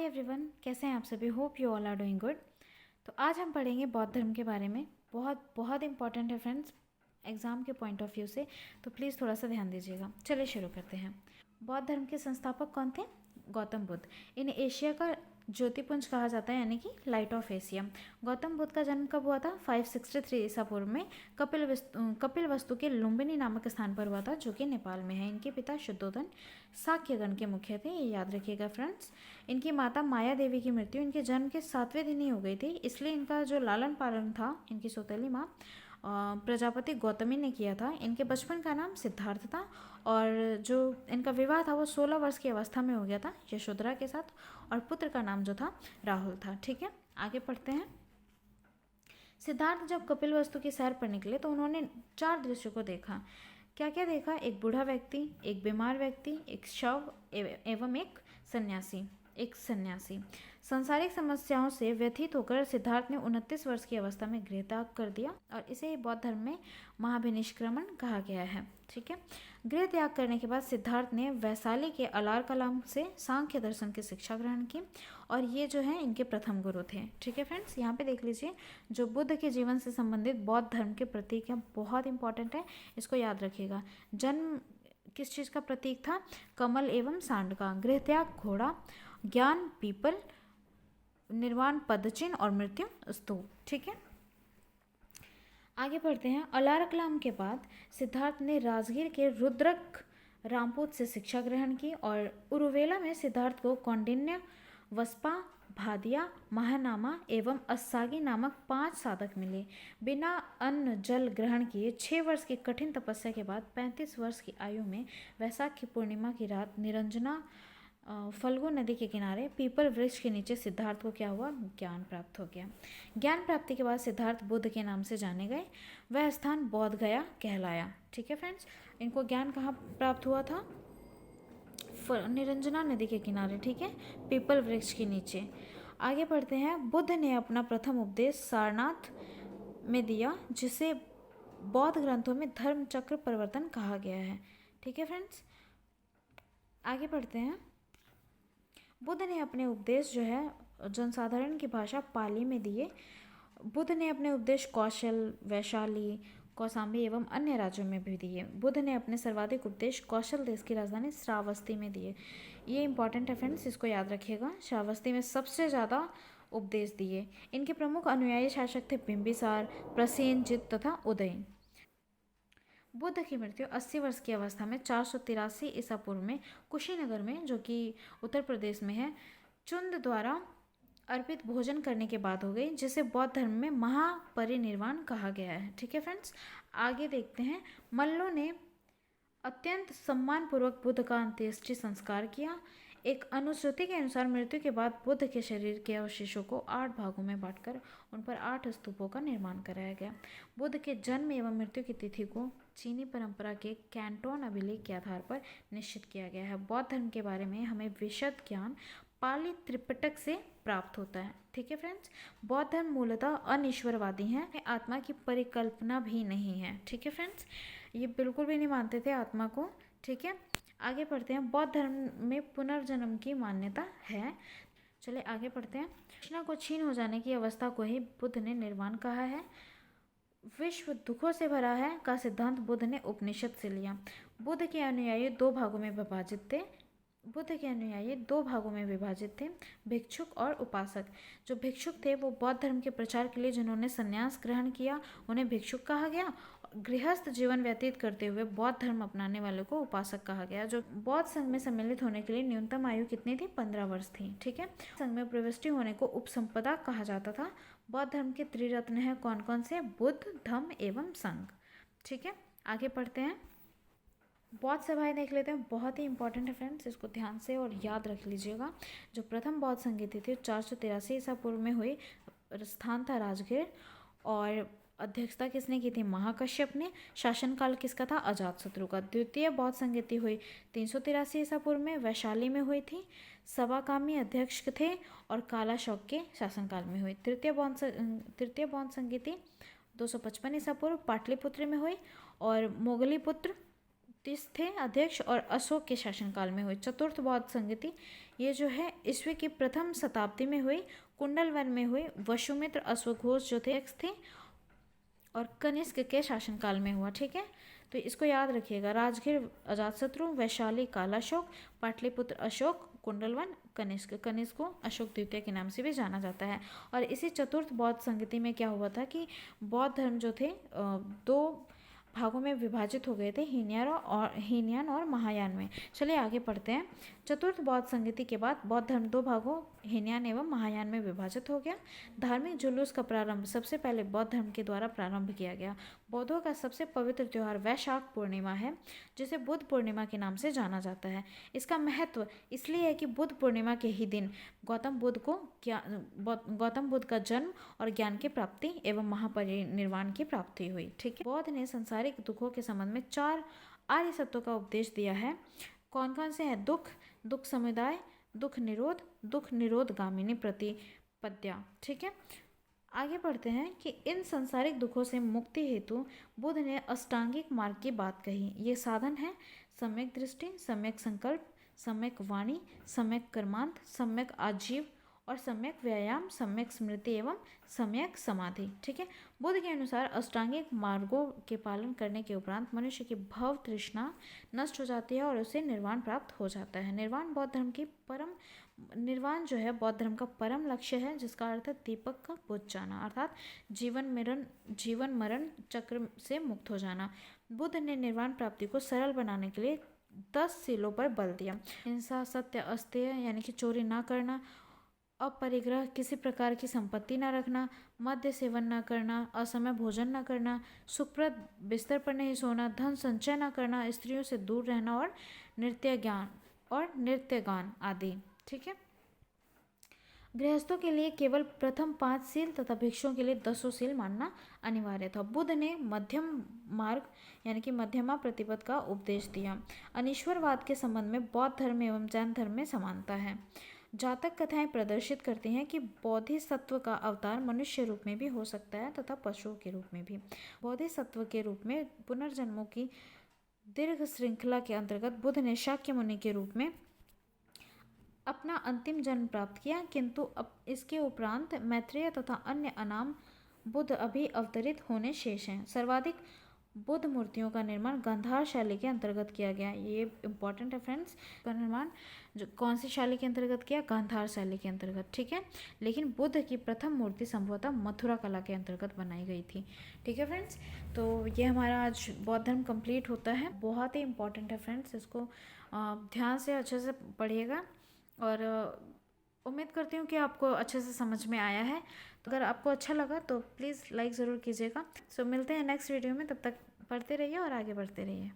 Everyone, कैसे हैं आप सभी। Hope you all are doing good. तो आज हम पढ़ेंगे बौद्ध धर्म के बारे में। बहुत बहुत इंपॉर्टेंट है फ्रेंड्स, एग्ज़ाम के पॉइंट ऑफ व्यू से, तो प्लीज़ थोड़ा सा ध्यान दीजिएगा। चलिए शुरू करते हैं। बौद्ध धर्म के संस्थापक कौन थे? गौतम बुद्ध। इन्हें एशिया का ज्योतिपुंज कहा जाता है, यानी कि light of Asia. Gautam Buddha का जन्म कब हुआ था? 563 ईसा पूर्व में कपिल वस्तु के लुम्बिनी नामक स्थान पर हुआ था, जो कि नेपाल में है। इनके पिता शुद्धोधन शाक्यगण के मुखिया थे, ये याद रखिएगा फ्रेंड्स। इनकी माता माया देवी की मृत्यु इनके जन्म के 7वें दिन ही हो गई थी, इसलिए इनका जो लालन पालन था, इनकी सौतेली माँ प्रजापति गौतमी ने किया था। इनके बचपन का नाम सिद्धार्थ था और जो इनका विवाह था वो 16 वर्ष की अवस्था में हो गया था यशोधरा के साथ, और पुत्र का नाम जो था राहुल था। ठीक है, आगे पढ़ते हैं। सिद्धार्थ जब कपिल वस्तु की सैर पर निकले तो उन्होंने 4 दृश्यों को देखा। क्या क्या देखा? एक बूढ़ा व्यक्ति, एक बीमार व्यक्ति, एक शव एवं एक सन्यासी। सांसारिक समस्याओं से व्यथित होकर सिद्धार्थ ने 29 वर्ष की अवस्था में गृह त्याग कर दिया और इसे बौद्ध धर्म में महाभिनिष्क्रमण कहा गया है। ठीक है, गृह त्याग करने के बाद सिद्धार्थ ने वैशाली के अलार कलाम से सांख्य दर्शन की शिक्षा ग्रहण की और ये जो है इनके प्रथम गुरु थे। ठीक है फ्रेंड्स, यहाँ पे देख लीजिए जो बुद्ध के जीवन से संबंधित बौद्ध धर्म के प्रतीक हैं, बहुत इंपॉर्टेंट है, इसको याद रखिएगा। जन्म किस चीज़ का प्रतीक था? कमल एवं सांड का। गृह त्याग घोड़ा, ज्ञान पीपल, निर्वाण पदचिन्ह और मृत्यु स्तूप। ठीक है, आगे बढ़ते हैं। अलार कलाम के बाद सिद्धार्थ ने राजगीर के रुद्रक रामपूत से शिक्षा ग्रहण की और उरुवेला में सिद्धार्थ को कौंडिन्य, वस्पा, भादिया, महानामा एवं अस्सागी नामक 5 साधक मिले। बिना अन्न जल ग्रहण किए 6 वर्ष की कठिन तपस्या के बाद 35 वर्ष की आयु में वैशाख की पूर्णिमा की रात निरंजना फल्गु नदी के किनारे पीपल वृक्ष के नीचे सिद्धार्थ को क्या हुआ? ज्ञान प्राप्त हो गया। ज्ञान प्राप्ति के बाद सिद्धार्थ बुद्ध के नाम से जाने गए। वह स्थान बोध गया कहलाया। ठीक है फ्रेंड्स, इनको ज्ञान कहाँ प्राप्त हुआ था? निरंजना नदी के किनारे। ठीक है, पीपल वृक्ष के नीचे। आगे बढ़ते हैं। बुद्ध ने अपना प्रथम उपदेश सारनाथ में दिया, जिसे बौद्ध ग्रंथों में धर्म चक्र परिवर्तन कहा गया है। ठीक है फ्रेंड्स, आगे बढ़ते हैं। बुद्ध ने अपने उपदेश जो है जनसाधारण की भाषा पाली में दिए। बुद्ध ने अपने उपदेश कौशल, वैशाली, कौसाम्बी एवं अन्य राज्यों में भी दिए। बुद्ध ने अपने सर्वाधिक उपदेश कौशल देश की राजधानी श्रावस्ती में दिए। ये इंपॉर्टेंट है फ्रेंड्स, इसको याद रखिएगा। श्रावस्ती में सबसे ज़्यादा उपदेश दिए। इनके प्रमुख अनुयायी शासक थे बिंबिसार, प्रसेनजित तथा उदयन। बुद्ध की मृत्यु 80 वर्ष की अवस्था में 483 ईसा पूर्व में कुशीनगर में, जो कि उत्तर प्रदेश में है, चुंद द्वारा अर्पित भोजन करने के बाद हो गई, जिसे बौद्ध धर्म में महापरिनिर्वाण कहा गया है। ठीक है फ्रेंड्स, आगे देखते हैं। मल्लों ने अत्यंत सम्मानपूर्वक बुद्ध का अंत्येष्टि संस्कार किया। एक अनुश्रुति के अनुसार मृत्यु के बाद बुद्ध के शरीर के अवशेषों को 8 भागों में बांटकर उन पर 8 स्तूपों का निर्माण कराया गया। बुद्ध के जन्म एवं मृत्यु की तिथि को चीनी परंपरा के कैंटोन अभिलेख के आधार पर निश्चित किया गया है। बौद्ध धर्म के बारे में हमें विशद ज्ञान पाली त्रिपिटक से प्राप्त होता है। ठीक है फ्रेंड्स, बौद्ध धर्म मूलतः अनिश्वरवादी है, आत्मा की परिकल्पना भी नहीं है। ठीक है फ्रेंड्स, ये बिल्कुल भी नहीं मानते थे आत्मा को। ठीक है, आगे पढ़ते हैं। बौद्ध धर्म में पुनर्जन्म की मान्यता है। चलिए आगे पढ़ते हैं। कृष्णा को क्षीण हो जाने की अवस्था को ही बुद्ध ने निर्वाण कहा है। विश्व दुखों से भरा है का सिद्धांत बुद्ध ने उपनिषद से लिया। बुद्ध के अनुयायी 2 भागों में विभाजित थे, भिक्षुक और उपासक। जो भिक्षुक थे वो बौद्ध धर्म के प्रचार के लिए जिन्होंने संन्यास ग्रहण किया उन्हें भिक्षुक कहा गया। गृहस्थ जीवन व्यतीत करते हुए बौद्ध धर्म अपनाने वालों को उपासक कहा गया। जो बौद्ध संघ में सम्मिलित होने के लिए न्यूनतम आयु कितनी थी? 15 वर्ष थी। ठीक है, संघ में प्रविष्टि होने को उपसंपदा कहा जाता था। बौद्ध धर्म के त्रिरत्न है कौन कौन से? बुद्ध, धम्म एवं संघ। ठीक है, आगे पढ़ते हैं। बौद्ध सभाएं देख लेते हैं, बहुत ही इंपॉर्टेंट है फ्रेंड्स, इसको ध्यान से और याद रख लीजिएगा। जो प्रथम बौद्ध संगीति थी 483 ईसा पूर्व में हुई, स्थान था राजगीर, और अध्यक्षता किसने की थी? महाकश्यप ने। शासनकाल किसका था? अजातशत्रु का। द्वितीय बौद्ध संगीति हुई 383 ईसा पूर्व में, वैशाली में हुई थी। सवाकामी अध्यक्ष थे और कालाशौक के शासनकाल में हुई। तृतीय बौद्ध संगीति 255 ईसा पूर्व पाटलिपुत्र में हुई और मोगली पुत्र तीस थे अध्यक्ष और अशोक के शासनकाल में हुई। चतुर्थ बौद्ध संगति ये जो है ईस्वी की प्रथम शताब्दी में हुई, कुंडलवन में हुई। वसुमित्र अश्वघोष जो थे और कनिष्क के शासनकाल में हुआ। ठीक है, तो इसको याद रखिएगा। राजगीर अजातशत्रु, वैशाली कालाशोक, पाटलिपुत्र अशोक, कुंडलवन कनिष्क। कनिष्क को अशोक द्वितीय के नाम से भी जाना जाता है। और इसी चतुर्थ बौद्ध संगति में क्या हुआ था कि बौद्ध धर्म जो थे दो भागों में विभाजित हो गए थे, हीनयान और महायान में। चलिए आगे पढ़ते हैं। चतुर्थ बौद्ध संगति के बाद बौद्ध धर्म दो भागों हीनयान एवं महायान में विभाजित हो गया। धार्मिक जुलूस का प्रारंभ सबसे पहले बौद्ध धर्म के द्वारा प्रारंभ किया गया। बौद्धों का सबसे पवित्र त्योहार वैशाख पूर्णिमा है, जिसे बुद्ध पूर्णिमा के नाम से जाना जाता है। इसका महत्व इसलिए है कि बुद्ध पूर्णिमा के ही दिन गौतम बुद्ध का जन्म और ज्ञान की प्राप्ति एवं महापरिनिर्वाण की प्राप्ति हुई। ठीक है, बौद्ध ने संसारिक दुखों के संबंध में 4 आर्य सत्यों का उपदेश दिया है। कौन कौन से हैं? दुख समुदाय, दुख निरोध गामिनी प्रतिपद्या। ठीक है, आगे बढ़ते हैं कि इन संसारिक दुखों से मुक्ति हेतु बुद्ध ने अष्टांगिक मार्ग की बात कही। ये साधन है सम्यक दृष्टि, सम्यक संकल्प, सम्यक वाणी, सम्यक कर्मांत, सम्यक आजीव और सम्यक व्यायाम, सम्यक स्मृति एवं सम्यक समाधि। ठीक है, बुद्ध के अनुसार अष्टांगिक मार्गों के पालन करने के उपरांत मनुष्य की भव तृष्णा नष्ट हो जाती है और उसे निर्वाण प्राप्त हो जाता है। निर्वाण जो है बौद्ध धर्म का परम लक्ष्य है, जिसका अर्थ है दीपक का बुझ जाना, अर्थात जीवन मरण चक्र से मुक्त हो जाना। बुद्ध ने निर्वाण प्राप्ति को सरल बनाने के लिए 10 सीलों पर बल दिया। हिंसा, सत्य, अस्तेय यानी कि चोरी ना करना, अपरिग्रह, किसी प्रकार की संपत्ति न रखना, मद्य सेवन न करना, असमय भोजन न करना, सुखप्रद बिस्तर पर नहीं सोना, धन संचय न करना, स्त्रियों से दूर रहना और नृत्य गान आदि। ठीक है, गृहस्थों के लिए केवल प्रथम 5 सील तथा भिक्षुओं के लिए 10 सील मानना अनिवार्य था। बुद्ध ने मध्यम मार्ग यानी कि मध्यमा प्रतिपद का उपदेश दिया। अनीश्वरवाद के संबंध में बौद्ध धर्म एवं जैन धर्म में समानता है। जातक कथाएं प्रदर्शित करती हैं कि बोधिसत्व का अवतार मनुष्य रूप में भी हो सकता है तथा पशुओं के रूप में भी। बोधिसत्व के रूप में पुनर्जन्मों की दीर्घ श्रृंखला के अंतर्गत बुद्ध ने शाक्य मुनि के रूप में अपना अंतिम जन्म प्राप्त किया, किंतु अब इसके उपरांत मैत्रेय तथा अन्य अनाम बुद्ध अभी अवतरित होने शेष हैं। सर्वाधिक बुद्ध मूर्तियों का निर्माण गांधार शैली के अंतर्गत किया गया। ये इंपॉर्टेंट है फ्रेंड्स, का निर्माण जो कौन सी शैली के अंतर्गत किया? गांधार शैली के अंतर्गत। ठीक है, लेकिन बुद्ध की प्रथम मूर्ति संभवतः मथुरा कला के अंतर्गत बनाई गई थी। ठीक है फ्रेंड्स, तो ये हमारा आज बौद्ध धर्म कंप्लीट होता है। बहुत ही इंपॉर्टेंट है फ्रेंड्स, इसको ध्यान से अच्छे से पढ़िएगा और उम्मीद करती हूँ कि आपको अच्छे से समझ में आया है। तो अगर आपको अच्छा लगा तो प्लीज़ लाइक ज़रूर कीजिएगा। सो मिलते हैं नेक्स्ट वीडियो में, तब तक पढ़ते रहिए और आगे बढ़ते रहिए।